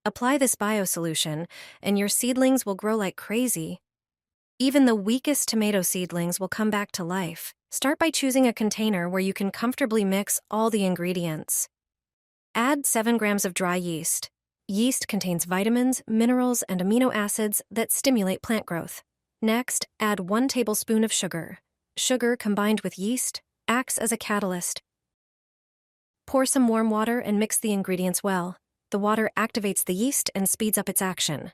Apply this biosolution, and your seedlings will grow like crazy. Even the weakest tomato seedlings will come back to life. Start by choosing a container where you can comfortably mix all the ingredients. Add 7 grams of dry yeast. Yeast contains vitamins, minerals, and amino acids that stimulate plant growth. Next, add 1 tablespoon of sugar. Sugar combined with yeast acts as a catalyst. Pour some warm water and mix the ingredients well. The water activates the yeast and speeds up its action.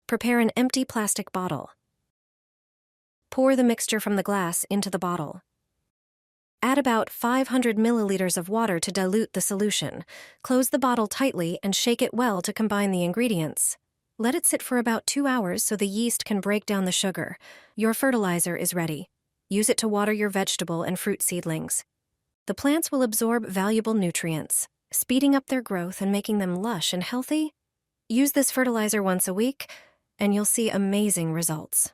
Prepare an empty plastic bottle. Pour the mixture from the glass into the bottle. Add about 500 milliliters of water to dilute the solution. Close the bottle tightly and shake it well to combine the ingredients. Let it sit for about 2 hours so the yeast can break down the sugar. Your fertilizer is ready. Use it to water your vegetable and fruit seedlings. The plants will absorb valuable nutrients, speeding up their growth and making them lush and healthy. Use this fertilizer once a week, and you'll see amazing results.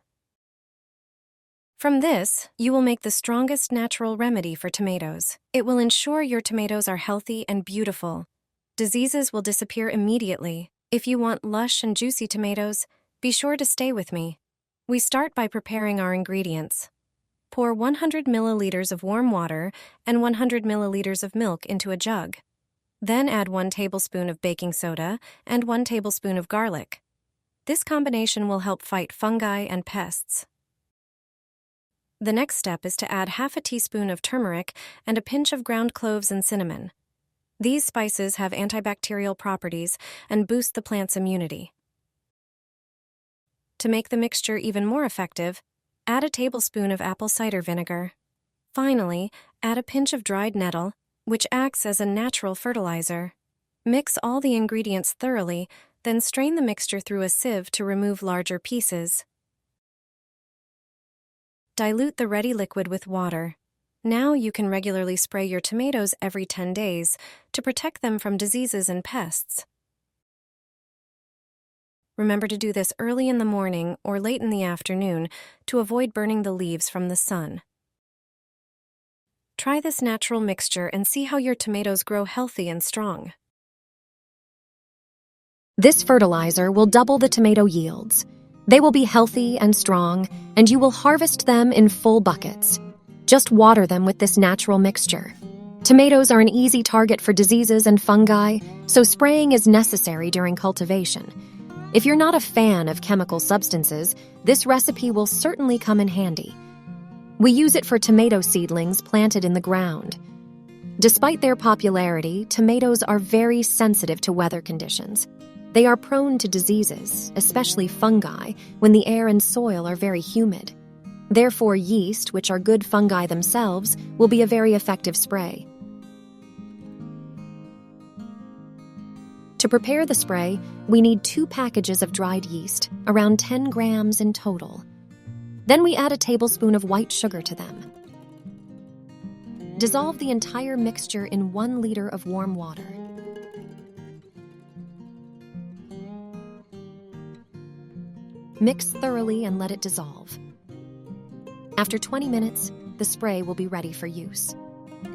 From this, you will make the strongest natural remedy for tomatoes. It will ensure your tomatoes are healthy and beautiful. Diseases will disappear immediately. If you want lush and juicy tomatoes, be sure to stay with me. We start by preparing our ingredients. Pour 100 milliliters of warm water and 100 milliliters of milk into a jug. Then add 1 tablespoon of baking soda and 1 tablespoon of garlic. This combination will help fight fungi and pests. The next step is to add half a teaspoon of turmeric and a pinch of ground cloves and cinnamon. These spices have antibacterial properties and boost the plant's immunity. To make the mixture even more effective, add a tablespoon of apple cider vinegar. Finally, add a pinch of dried nettle, which acts as a natural fertilizer. Mix all the ingredients thoroughly, then strain the mixture through a sieve to remove larger pieces. Dilute the ready liquid with water. Now you can regularly spray your tomatoes every 10 days to protect them from diseases and pests. Remember to do this early in the morning or late in the afternoon to avoid burning the leaves from the sun. Try this natural mixture and see how your tomatoes grow healthy and strong. This fertilizer will double the tomato yields. They will be healthy and strong, and you will harvest them in full buckets. Just water them with this natural mixture. Tomatoes are an easy target for diseases and fungi, so spraying is necessary during cultivation. If you're not a fan of chemical substances, this recipe will certainly come in handy. We use it for tomato seedlings planted in the ground. Despite their popularity, tomatoes are very sensitive to weather conditions. They are prone to diseases, especially fungi, when the air and soil are very humid. Therefore, yeast, which are good fungi themselves, will be a very effective spray. To prepare the spray, we need 2 packages of dried yeast, around 10 grams in total. Then we add a tablespoon of white sugar to them. Dissolve the entire mixture in 1 liter of warm water. Mix thoroughly and let it dissolve. After 20 minutes, the spray will be ready for use.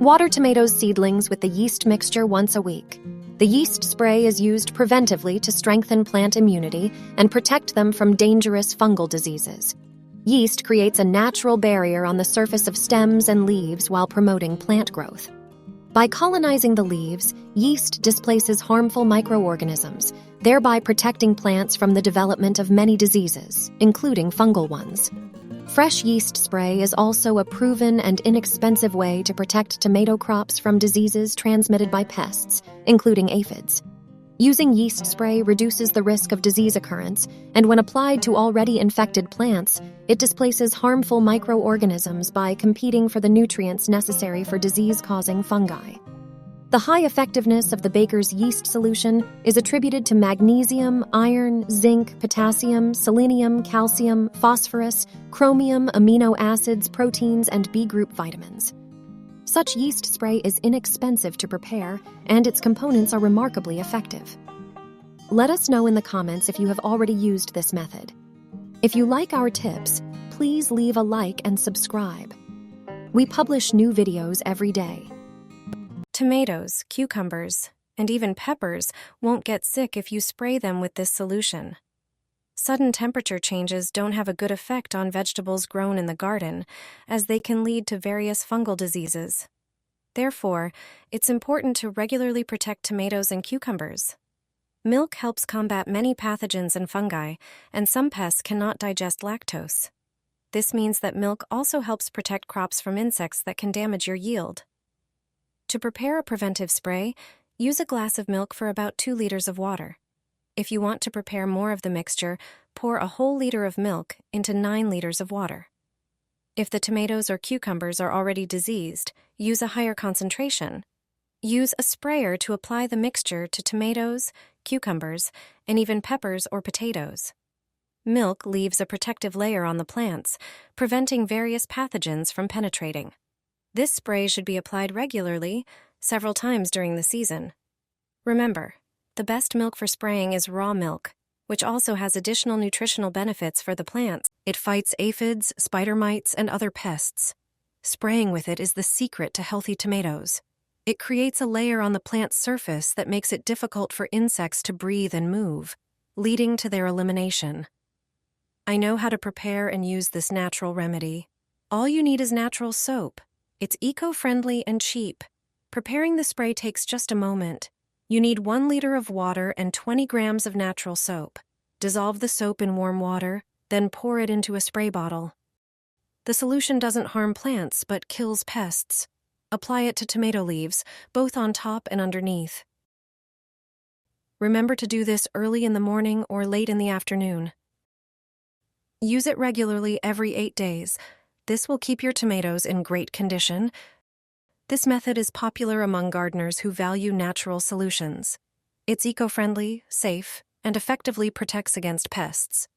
Water tomatoes seedlings with the yeast mixture once a week. The yeast spray is used preventively to strengthen plant immunity and protect them from dangerous fungal diseases. Yeast creates a natural barrier on the surface of stems and leaves while promoting plant growth. By colonizing the leaves, yeast displaces harmful microorganisms, thereby protecting plants from the development of many diseases, including fungal ones. Fresh yeast spray is also a proven and inexpensive way to protect tomato crops from diseases transmitted by pests, including aphids. Using yeast spray reduces the risk of disease occurrence, and when applied to already infected plants, it displaces harmful microorganisms by competing for the nutrients necessary for disease-causing fungi. The high effectiveness of the baker's yeast solution is attributed to magnesium, iron, zinc, potassium, selenium, calcium, phosphorus, chromium, amino acids, proteins, and B group vitamins. Such yeast spray is inexpensive to prepare, and its components are remarkably effective. Let us know in the comments if you have already used this method. If you like our tips, please leave a like and subscribe. We publish new videos every day. Tomatoes, cucumbers, and even peppers won't get sick if you spray them with this solution. Sudden temperature changes don't have a good effect on vegetables grown in the garden, as they can lead to various fungal diseases. Therefore, it's important to regularly protect tomatoes and cucumbers. Milk helps combat many pathogens and fungi, and some pests cannot digest lactose. This means that milk also helps protect crops from insects that can damage your yield. To prepare a preventive spray, use a glass of milk for about 2 liters of water. If you want to prepare more of the mixture, pour a whole liter of milk into 9 liters of water. If the tomatoes or cucumbers are already diseased, use a higher concentration. Use a sprayer to apply the mixture to tomatoes, cucumbers, and even peppers or potatoes. Milk leaves a protective layer on the plants, preventing various pathogens from penetrating. This spray should be applied regularly, several times during the season. Remember, the best milk for spraying is raw milk, which also has additional nutritional benefits for the plants. It fights aphids, spider mites, and other pests. Spraying with it is the secret to healthy tomatoes. It creates a layer on the plant's surface that makes it difficult for insects to breathe and move, leading to their elimination. I know how to prepare and use this natural remedy. All you need is natural soap. It's eco-friendly and cheap. Preparing the spray takes just a moment. You need 1 liter of water and 20 grams of natural soap. Dissolve the soap in warm water, then pour it into a spray bottle. The solution doesn't harm plants, but kills pests. Apply it to tomato leaves, both on top and underneath. Remember to do this early in the morning or late in the afternoon. Use it regularly every 8 days. This will keep your tomatoes in great condition. This method is popular among gardeners who value natural solutions. It's eco-friendly, safe, and effectively protects against pests.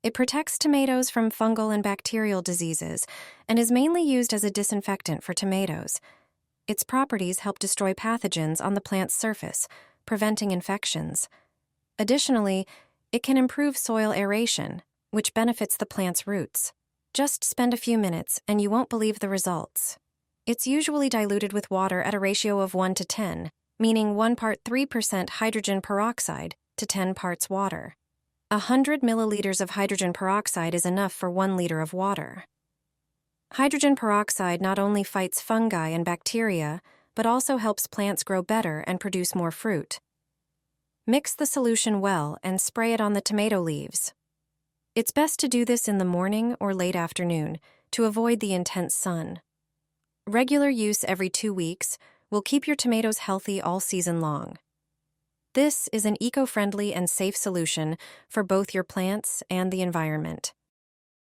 It protects tomatoes from fungal and bacterial diseases and is mainly used as a disinfectant for tomatoes. Its properties help destroy pathogens on the plant's surface, preventing infections. Additionally, it can improve soil aeration, which benefits the plant's roots. Just spend a few minutes and you won't believe the results. It's usually diluted with water at a ratio of 1 to 10, meaning 1 part 3% hydrogen peroxide to 10 parts water. 100 milliliters of hydrogen peroxide is enough for 1 liter of water. Hydrogen peroxide not only fights fungi and bacteria, but also helps plants grow better and produce more fruit. Mix the solution well and spray it on the tomato leaves. It's best to do this in the morning or late afternoon to avoid the intense sun. Regular use every 2 weeks will keep your tomatoes healthy all season long. This is an eco-friendly and safe solution for both your plants and the environment.